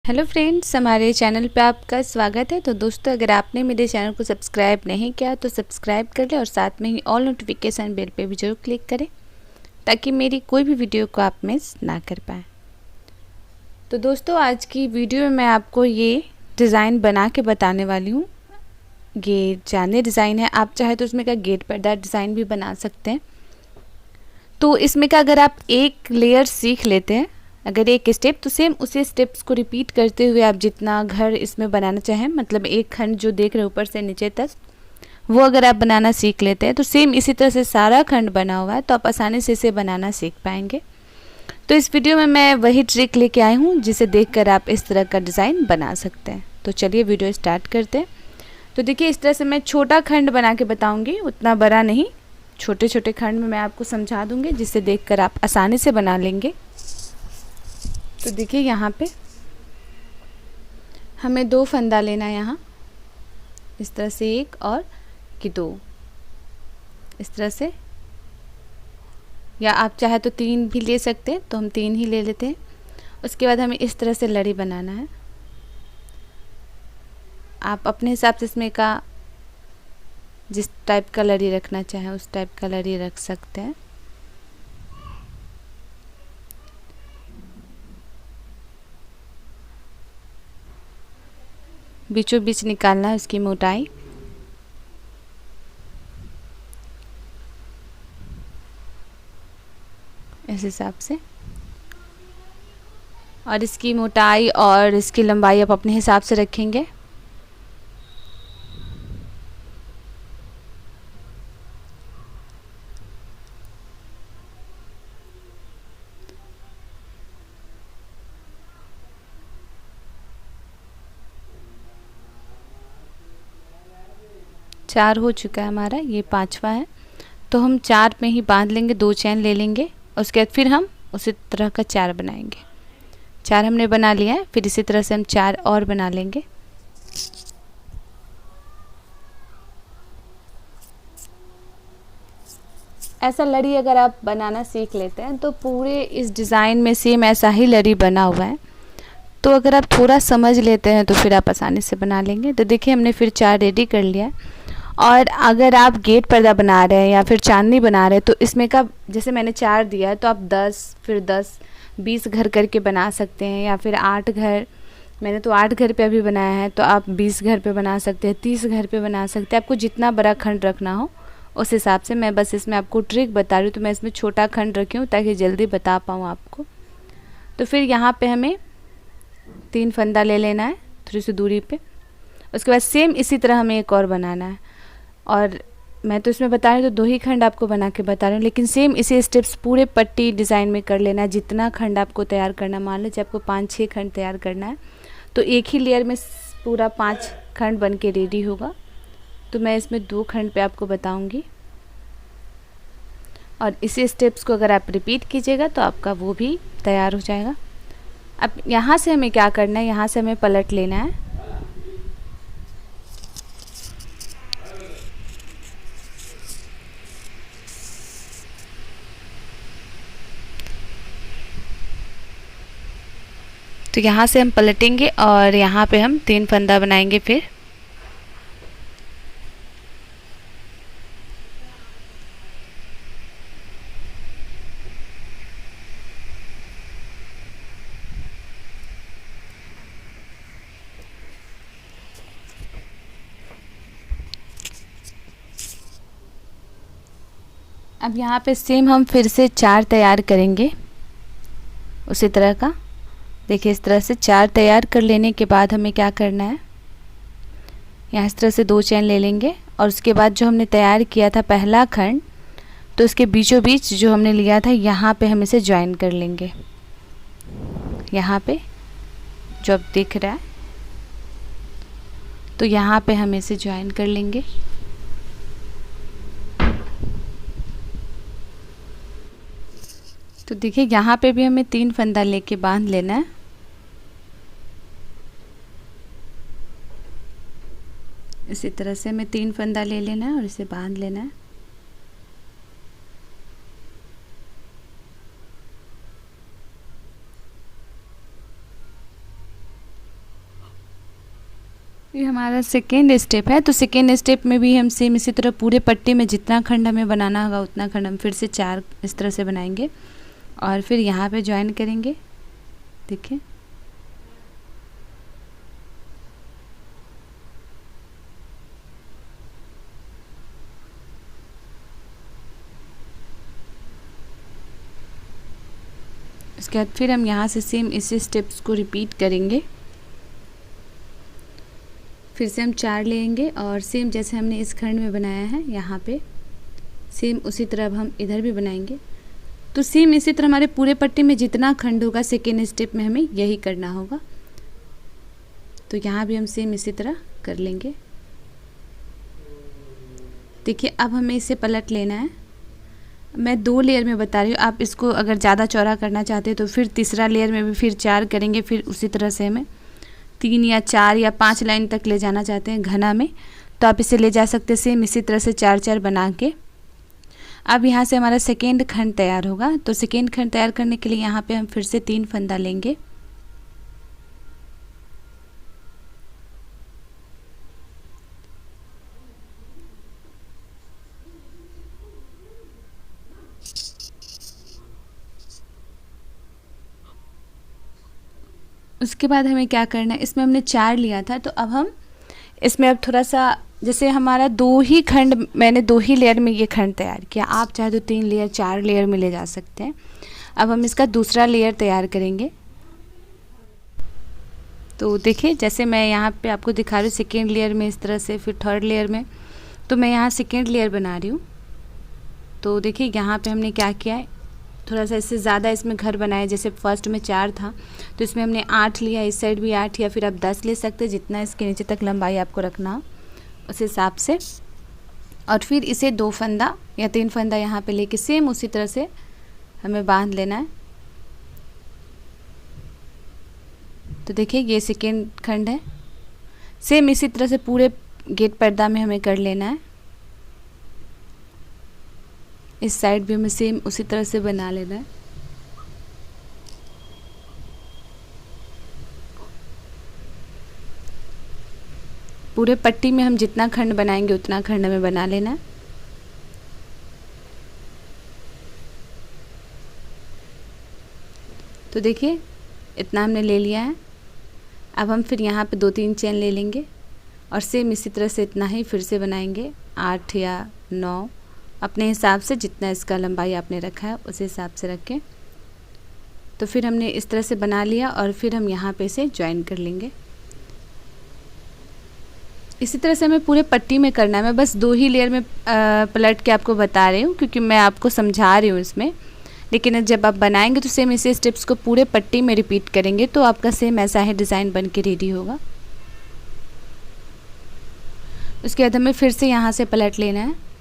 Hello friends, हमारे channel पे आपका स्वागत है। तो दोस्तों, अगर आपने मेरे चैनल को सब्सक्राइब नहीं किया तो सब्सक्राइब कर लें और साथ में ही ऑल नोटिफिकेशन बेल पे भी जरूर क्लिक करें ताकि मेरी कोई भी वीडियो को आप मिस ना कर पाएँ। तो दोस्तों, आज की वीडियो में मैं आपको ये डिज़ाइन बना के बताने वाली हूँ। ये जाने डिज़ाइन है, आप चाहे तो उसमें का गेट पर्दा डिज़ाइन भी बना सकते हैं। तो इसमें का अगर आप एक लेयर सीख लेते हैं, अगर एक स्टेप, तो सेम उसी स्टेप्स को रिपीट करते हुए आप जितना घर इसमें बनाना चाहें, मतलब एक खंड जो देख रहे हैं ऊपर से नीचे तक, वो अगर आप बनाना सीख लेते हैं तो सेम इसी तरह से सारा खंड बना हुआ है, तो आप आसानी से इसे बनाना सीख पाएंगे। तो इस वीडियो में मैं वही ट्रिक लेके आई हूँ जिसे देखकर आप इस तरह का डिज़ाइन बना सकते हैं। तो चलिए वीडियो स्टार्ट करते हैं। तो देखिए, इस तरह से मैं छोटा खंड बना के बताऊँगी, उतना बड़ा नहीं, छोटे छोटे खंड में मैं आपको समझा दूँगी जिसे देखकर आप आसानी से बना लेंगे। तो देखिए, यहाँ पे हमें 2 फंदा लेना है, यहाँ इस तरह से एक और कि 2, इस तरह से, या आप चाहे तो 3 भी ले सकते हैं, तो हम 3 ही ले लेते हैं। उसके बाद हमें इस तरह से लड़ी बनाना है। आप अपने हिसाब से इसमें का जिस टाइप का लड़ी रखना चाहें उस टाइप का लड़ी रख सकते हैं। बीचों बीच निकालना है उसकी मोटाई। इस हिसाब से, और इसकी मोटाई और इसकी लंबाई आप अपने हिसाब से रखेंगे। चार हो चुका है हमारा, ये 5वां है, तो हम 4 में ही बांध लेंगे, 2 चैन ले लेंगे। उसके बाद फिर हम उसी तरह का 4 बनाएंगे। 4 हमने बना लिया है, फिर इसी तरह से हम 4 और बना लेंगे। ऐसा लड़ी अगर आप बनाना सीख लेते हैं तो पूरे इस डिज़ाइन में सेम ऐसा ही लड़ी बना हुआ है। तो अगर आप थोड़ा समझ लेते हैं तो फिर आप आसानी से बना लेंगे। तो देखिए, हमने फिर 4 रेडी कर लिया है। और अगर आप गेट पर्दा बना रहे हैं या फिर चांदनी बना रहे हैं तो इसमें का जैसे मैंने 4 दिया है, तो आप 10, फिर 10, 20 घर करके बना सकते हैं, या फिर 8 घर, मैंने तो 8 घर पे अभी बनाया है, तो आप 20 घर पे बना सकते हैं, 30 घर पे बना सकते हैं। आपको जितना बड़ा खंड रखना हो उस हिसाब से। मैं बस इसमें आपको ट्रिक बता रही हूँ, तो मैं इसमें छोटा खंड रखी हूँ ताकि जल्दी बता पाऊँ आपको। तो फिर यहाँ पे हमें 3 फंदा ले लेना है थोड़ी सी दूरी पे। उसके बाद सेम इसी तरह हमें एक और बनाना है, और मैं तो इसमें बता रही हूँ तो 2 ही खंड आपको बना के बता रही हूँ, लेकिन सेम इसी स्टेप्स पूरे पट्टी डिज़ाइन में कर लेना है। जितना खंड आपको तैयार करना, मान लीजिए आपको 5-6 खंड तैयार करना है, तो एक ही लेयर में पूरा 5 खंड बन के रेडी होगा। तो मैं इसमें 2 खंड पे आपको बताऊंगी, और इसी स्टेप्स को अगर आप रिपीट कीजिएगा तो आपका वो भी तैयार हो जाएगा। अब यहाँ से हमें क्या करना है, यहाँ से हमें पलट लेना है। तो यहाँ से हम पलटेंगे और यहाँ पे हम 3 फंदा बनाएंगे। फिर अब यहाँ पे सेम हम फिर से 4 तैयार करेंगे उसी तरह का। देखिए, इस तरह से 4 तैयार कर लेने के बाद हमें क्या करना है, यहाँ इस तरह से 2 चैन ले लेंगे, और उसके बाद जो हमने तैयार किया था पहला खंड, तो उसके बीचों बीच जो हमने लिया था यहाँ पे हम इसे ज्वाइन कर लेंगे। यहाँ पे जो अब दिख रहा है, तो यहाँ पे हम इसे ज्वाइन कर लेंगे। तो देखिए, यहाँ पे भी हमें 3 फंदा लेके बांध लेना है। इसी तरह से हमें 3 फंदा ले लेना है और इसे बांध लेना है। ये हमारा सेकेंड स्टेप है। तो सेकेंड स्टेप में भी हम सेम इसी तरह पूरे पट्टी में जितना खंड हमें बनाना होगा उतना खंड हम फिर से 4 इस तरह से बनाएंगे और फिर यहाँ पे ज्वाइन करेंगे। देखिए उसके बाद फिर हम यहाँ से सेम इसी स्टेप्स को रिपीट करेंगे। फिर से हम 4 लेंगे और सेम जैसे हमने इस खंड में बनाया है यहाँ पे सेम उसी तरह अब हम इधर भी बनाएंगे। तो सेम इसी तरह हमारे पूरे पट्टी में जितना खंड होगा सेकेंड स्टेप में हमें यही करना होगा। तो यहाँ भी हम सेम इसी तरह कर लेंगे। देखिए अब हमें इसे पलट लेना है। मैं 2 लेयर में बता रही हूँ, आप इसको अगर ज़्यादा चौड़ा करना चाहते हैं तो फिर तीसरा लेयर में भी फिर 4 करेंगे। फिर उसी तरह से हमें 3 या 4 या 5 लाइन तक ले जाना चाहते हैं घना में तो आप इसे ले जा सकते हैं सेम इसी तरह से 4-4 बना के। अब यहाँ से हमारा सेकेंड खंड तैयार होगा। तो सेकेंड खंड तैयार करने के लिए यहाँ पे हम फिर से 3 फंदा लेंगे। उसके बाद हमें क्या करना है, इसमें हमने 4 लिया था तो अब हम इसमें अब थोड़ा सा जैसे हमारा 2 ही खंड, मैंने 2 ही लेयर में ये खंड तैयार किया, आप चाहे तो 3 लेयर 4 लेयर में ले जा सकते हैं। अब हम इसका दूसरा लेयर तैयार करेंगे। तो देखिए जैसे मैं यहाँ पे आपको दिखा रही हूँ सेकेंड लेयर में इस तरह से, फिर थर्ड लेयर में, तो मैं यहाँ सेकेंड लेयर बना रही हूँ। तो देखिए यहाँ पे हमने क्या किया है, थोड़ा सा इससे ज़्यादा इसमें घर बनाया। जैसे फर्स्ट में 4 था तो इसमें हमने 8 लिया, इस साइड भी 8 या फिर आप 10 ले सकते हैं, जितना इसके नीचे तक लंबाई आपको रखना हो उस हिसाब से। और फिर इसे 2 फंदा या 3 फंदा यहाँ पे लेके सेम उसी तरह से हमें बांध लेना है। तो देखिए ये सेकेंड खंड है, सेम इसी तरह से पूरे गेट पर्दा में हमें कर लेना है। इस साइड भी हमें सेम उसी तरह से बना लेना है। पूरे पट्टी में हम जितना खंड बनाएंगे उतना खंड हमें बना लेना है। तो देखिए इतना हमने ले लिया है। अब हम फिर यहाँ पे 2-3 चेन ले लेंगे और सेम इसी तरह से इतना ही फिर से बनाएंगे, 8 या 9 अपने हिसाब से, जितना इसका लंबाई आपने रखा है उस हिसाब से रखें। तो फिर हमने इस तरह से बना लिया और फिर हम यहाँ पे इसे ज्वाइन कर लेंगे। इसी तरह से हमें पूरे पट्टी में करना है। मैं बस 2 ही लेयर में पलट के आपको बता रही हूँ क्योंकि मैं आपको समझा रही हूँ इसमें, लेकिन जब आप बनाएंगे तो सेम इसी स्टेप्स को पूरे पट्टी में रिपीट करेंगे तो आपका सेम ऐसा ही डिज़ाइन बन के रेडी होगा। उसके बाद हमें फिर से यहाँ से पलट लेना है।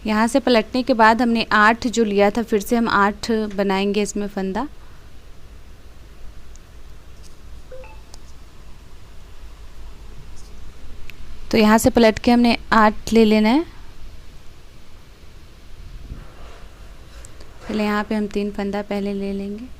यहाँ से पलटने के बाद हमने 8 जो लिया था फिर से हम 8 बनाएंगे इसमें फंदा। तो यहाँ से पलट के हमने 8 ले लेना है। पहले यहाँ पे हम 3 फंदा पहले ले लेंगे।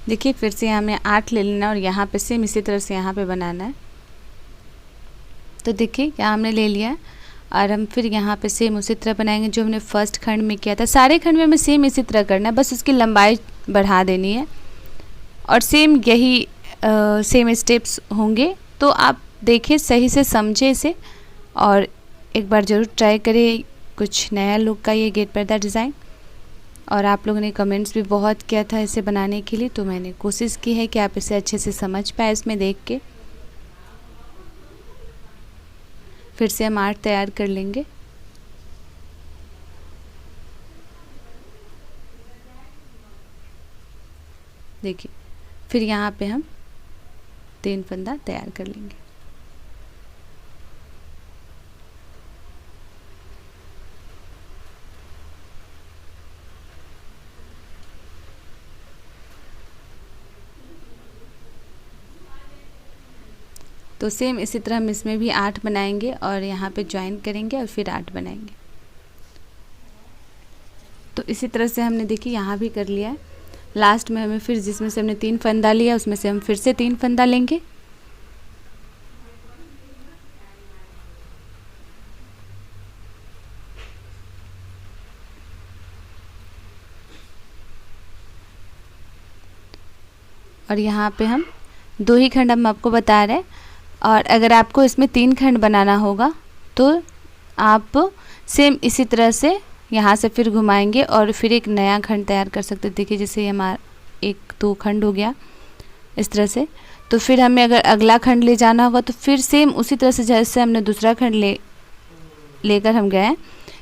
देखिए फिर से हमें 8 ले लेना और यहाँ पे सेम इसी तरह से यहाँ पे बनाना है। तो देखिए यहाँ हमने ले लिया और हम फिर यहाँ पे सेम उसी तरह बनाएंगे जो हमने फर्स्ट खंड में किया था। सारे खंड में हमें सेम इसी तरह करना है, बस उसकी लंबाई बढ़ा देनी है और सेम यही सेम स्टेप्स होंगे। तो आप देखिए सही से समझे इसे और एक बार ज़रूर ट्राई करें कुछ नया लुक का ये गेट पर्दा डिज़ाइन। और आप लोगों ने कमेंट्स भी बहुत किया था इसे बनाने के लिए, तो मैंने कोशिश की है कि आप इसे अच्छे से समझ पाए इसमें देख के। फिर से हम 8 तैयार कर लेंगे। देखिए फिर यहाँ पे हम 3 फंदा तैयार कर लेंगे। तो सेम इसी तरह हम इसमें भी 8 बनाएंगे और यहाँ पे ज्वाइन करेंगे और फिर 8 बनाएंगे। तो इसी तरह से हमने देखिए यहाँ भी कर लिया है। लास्ट में हमें फिर जिसमें से हमने 3 फंदा लिया उसमें से हम फिर से 3 फंदा लेंगे। और यहाँ पे हम 2 ही खंड हम आपको बता रहे हैं, और अगर आपको इसमें 3 खंड बनाना होगा तो आप सेम इसी तरह से यहाँ से फिर घुमाएंगे और फिर एक नया खंड तैयार कर सकते हैं। देखिए जैसे हमारा 1-2 खंड हो गया इस तरह से। तो फिर हमें अगर अगला खंड ले जाना होगा तो फिर सेम उसी तरह से जैसे हमने दूसरा खंड लेकर हम गए,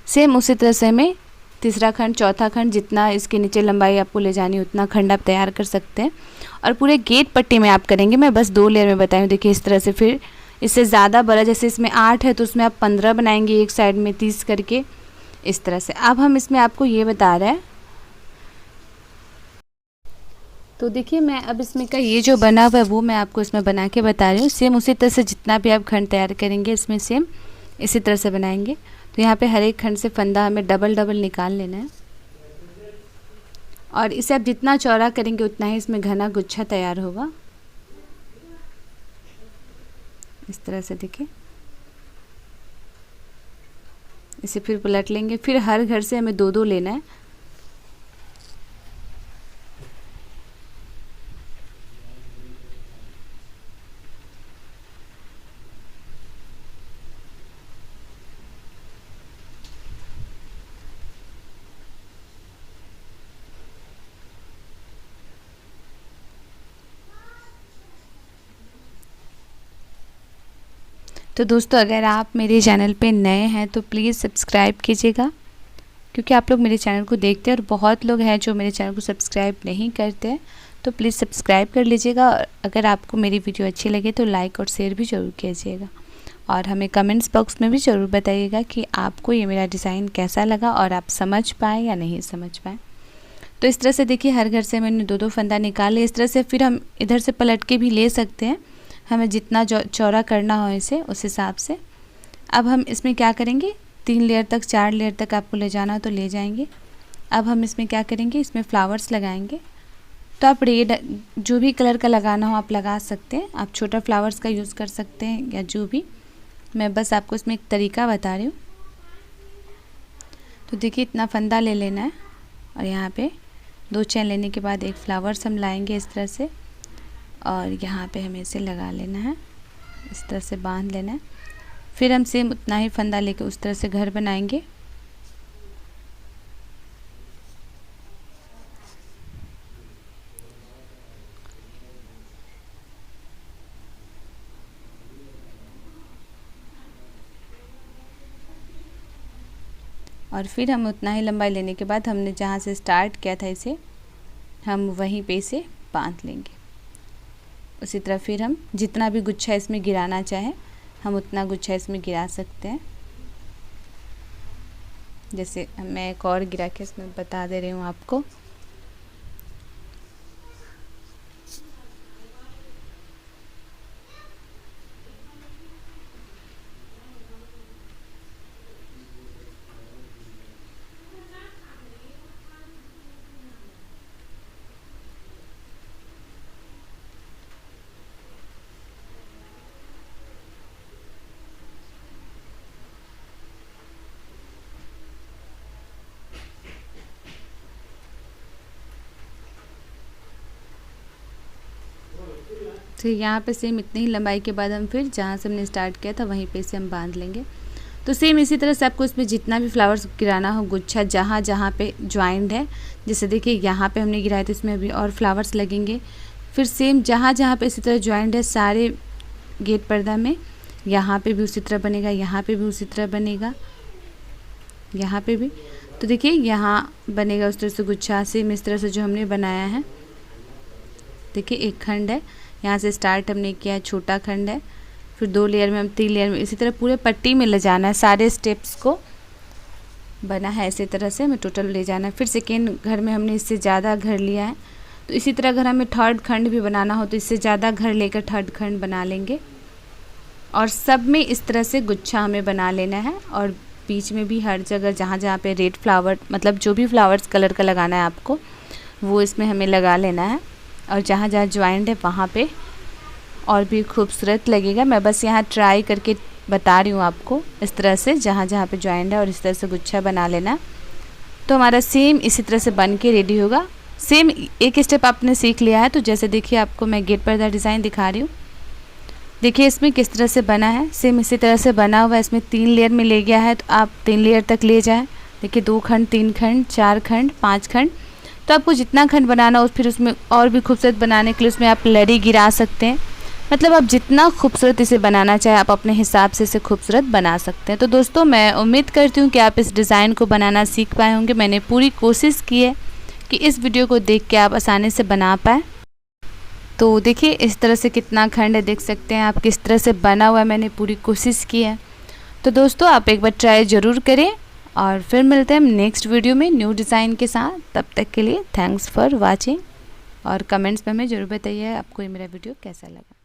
सेम उसी तरह से हमें तीसरा खंड, चौथा खंड, जितना इसके नीचे लंबाई आपको ले जानी उतना खंड आप तैयार कर सकते हैं। और पूरे गेट पट्टी में आप करेंगे, मैं बस 2 लेयर में बताई हूँ। देखिए इस तरह से फिर इससे ज़्यादा बड़ा, जैसे इसमें 8 है तो उसमें आप 15 बनाएंगे एक साइड में 30 करके, इस तरह से। अब हम इसमें आपको ये बता रहे हैं, तो देखिए मैं अब इसमें का ये जो बना हुआ है वो मैं आपको इसमें बना के बता रही हूँ। सेम उसी तरह से जितना भी आप खंड तैयार करेंगे इसमें सेम इसी तरह से बनाएंगे। तो यहाँ पे हर एक खंड से फंदा हमें डबल डबल निकाल लेना है, और इसे आप जितना चौड़ा करेंगे उतना ही इसमें घना गुच्छा तैयार होगा। इस तरह से देखिए, इसे फिर पलट लेंगे। फिर हर घर से हमें 2-2 लेना है। तो दोस्तों अगर आप मेरे चैनल पे नए हैं तो प्लीज़ सब्सक्राइब कीजिएगा, क्योंकि आप लोग मेरे चैनल को देखते हैं और बहुत लोग हैं जो मेरे चैनल को सब्सक्राइब नहीं करते हैं। तो प्लीज़ सब्सक्राइब कर लीजिएगा, और अगर आपको मेरी वीडियो अच्छी लगे तो लाइक और शेयर भी ज़रूर कीजिएगा, और हमें कमेंट्स बॉक्स में भी ज़रूर बताइएगा कि आपको ये मेरा डिज़ाइन कैसा लगा और आप समझ पाए या नहीं समझ पाए। तो इस तरह से देखिए हर घर से मैंने 2-2 फंदा निकाले। इस तरह से फिर हम इधर से पलट के भी ले सकते हैं, हमें जितना चौड़ा करना हो इसे उस हिसाब से। अब हम इसमें क्या करेंगे, 3 लेयर तक 4 लेयर तक आपको ले जाना तो ले जाएंगे। अब हम इसमें क्या करेंगे, इसमें फ्लावर्स लगाएंगे। तो आप रेड जो भी कलर का लगाना हो आप लगा सकते हैं, आप छोटा फ्लावर्स का यूज़ कर सकते हैं या जो भी, मैं बस आपको इसमें एक तरीका बता रही हूँ। तो देखिए इतना फंदा ले लेना है, और यहाँ पे 2 चैन लेने के बाद एक फ्लावर्स हम लाएंगे इस तरह से, और यहाँ पे हमें इसे लगा लेना है, इस तरह से बांध लेना है। फिर हम सेम उतना ही फंदा लेके उस तरह से घर बनाएंगे। और फिर हम उतना ही लंबाई लेने के बाद हमने जहाँ से स्टार्ट किया था इसे हम वहीं पे इसे बांध लेंगे। उसी तरह फिर हम जितना भी गुच्छा इसमें गिराना चाहें हम उतना गुच्छा इसमें गिरा सकते हैं। जैसे मैं एक और गिरा के इसमें बता दे रही हूँ आपको। तो यहाँ पे सेम इतनी ही लंबाई के बाद हम फिर जहाँ से हमने स्टार्ट किया था वहीं पे से हम बांध लेंगे। तो सेम इसी तरह से आपको इसमें जितना भी फ्लावर्स गिराना हो गुच्छा जहाँ जहाँ पे ज्वाइंट है, जैसे देखिए यहाँ पे हमने गिराया तो इसमें अभी और फ्लावर्स लगेंगे। फिर सेम जहाँ जहाँ पे इसी तरह ज्वाइंट है सारे गेट पर्दा में, यहाँ पे भी उसी तरह बनेगा, यहाँ पे भी उसी तरह बनेगा, यहाँ पे भी। तो देखिए यहाँ बनेगा उस तरह से गुच्छा, सेम इस तरह से जो हमने बनाया है। देखिए एक खंड है, यहाँ से स्टार्ट हमने किया, छोटा खंड है, फिर 2 लेयर में हम 3 लेयर में, इसी तरह पूरे पट्टी में ले जाना है। सारे स्टेप्स को बना है इसी तरह से हमें टोटल ले जाना है। फिर सेकेंड घर में हमने इससे ज़्यादा घर लिया है, तो इसी तरह अगर हमें थर्ड खंड भी बनाना हो तो इससे ज़्यादा घर लेकर थर्ड खंड बना लेंगे। और सब में इस तरह से गुच्छा हमें बना लेना है। और बीच में भी हर जगह जहाँ जहाँ पे रेड फ्लावर, मतलब जो भी फ्लावर्स कलर का लगाना है आपको, वो इसमें हमें लगा लेना है। और जहाँ जहाँ ज्वाइंट है वहाँ पे और भी खूबसूरत लगेगा। मैं बस यहाँ ट्राई करके बता रही हूँ आपको, इस तरह से जहाँ जहाँ पे ज्वाइंट है और इस तरह से गुच्छा बना लेना। तो हमारा सेम इसी तरह से बन के रेडी होगा। सेम एक स्टेप आपने सीख लिया है। तो जैसे देखिए आपको मैं गेट पर्दा डिज़ाइन दिखा रही हूँ, देखिए इसमें किस तरह से बना है। सेम इसी तरह से बना हुआ है। इसमें 3 लेयर में ले गया है, तो आप 3 लेयर तक ले जाएं। देखिए 2 खंड, 3 खंड, 4 खंड, 5 खंड, तो आपको जितना खंड बनाना हो फिर उसमें और भी खूबसूरत बनाने के लिए उसमें आप लड़ी गिरा सकते हैं। मतलब आप जितना खूबसूरत इसे बनाना चाहे आप अपने हिसाब से इसे खूबसूरत बना सकते हैं। तो दोस्तों मैं उम्मीद करती हूँ कि आप इस डिज़ाइन को बनाना सीख पाए होंगे। मैंने पूरी कोशिश की है कि इस वीडियो को देख के आप आसानी से बना पाएँ। तो देखिए इस तरह से कितना खंड है, देख सकते हैं आप किस तरह से बना हुआ है। मैंने पूरी कोशिश की है। तो दोस्तों आप एक बार ट्राई ज़रूर करें और फिर मिलते हैं हम नेक्स्ट वीडियो में न्यू डिज़ाइन के साथ। तब तक के लिए थैंक्स फॉर वाचिंग और कमेंट्स में हमें ज़रूर बताइए आपको ये मेरा वीडियो कैसा लगा।